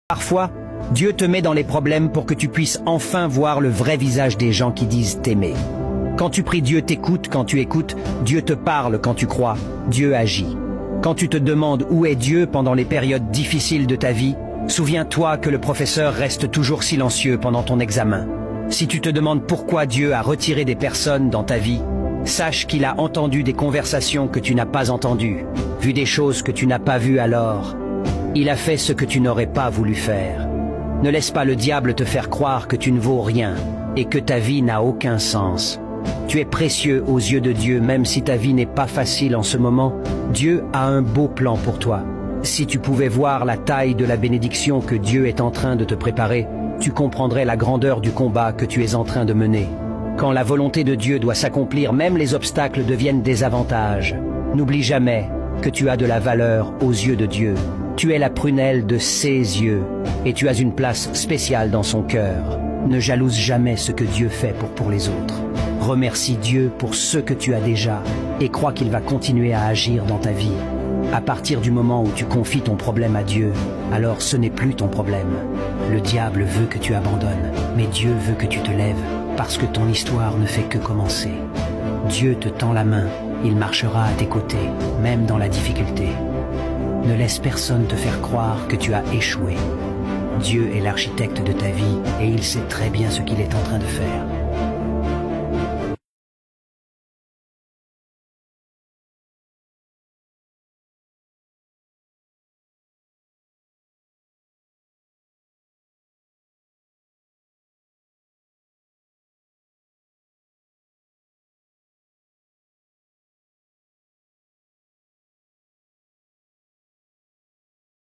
Parfois, Dieu te met dans les problèmes pour que tu puisses enfin voir le vrai visage des gens qui disent t'aimer. Quand tu pries, Dieu t'écoute quand tu écoutes, Dieu te parle quand tu crois, Dieu agit. Quand tu te demandes où est Dieu pendant les périodes difficiles de ta vie, souviens-toi que le professeur reste toujours silencieux pendant ton examen. Si tu te demandes pourquoi Dieu a retiré des personnes dans ta vie, sache qu'il a entendu des conversations que tu n'as pas entendues, vu des choses que tu n'as pas vues alors. Il a fait ce que tu n'aurais pas voulu faire. Ne laisse pas le diable te faire croire que tu ne vaux rien et que ta vie n'a aucun sens. Tu es précieux aux yeux de Dieu, même si ta vie n'est pas facile en ce moment. Dieu a un beau plan pour toi. Si tu pouvais voir la taille de la bénédiction que Dieu est en train de te préparer, tu comprendrais la grandeur du combat que tu es en train de mener. Quand la volonté de Dieu doit s'accomplir, même les obstacles deviennent des avantages. N'oublie jamais que tu as de la valeur aux yeux de Dieu. Tu es la prunelle de ses yeux et tu as une place spéciale dans son cœur. Ne jalouse jamais ce que Dieu fait pour les autres. Remercie Dieu pour ce que tu as déjà et crois qu'il va continuer à agir dans ta vie. À partir du moment où tu confies ton problème à Dieu, alors ce n'est plus ton problème. Le diable veut que tu abandonnes, mais Dieu veut que tu te lèves parce que ton histoire ne fait que commencer. Dieu te tend la main, il marchera à tes côtés, même dans la difficulté. Ne laisse personne te faire croire que tu as échoué. Dieu est l'architecte de ta vie et il sait très bien ce qu'il est en train de faire.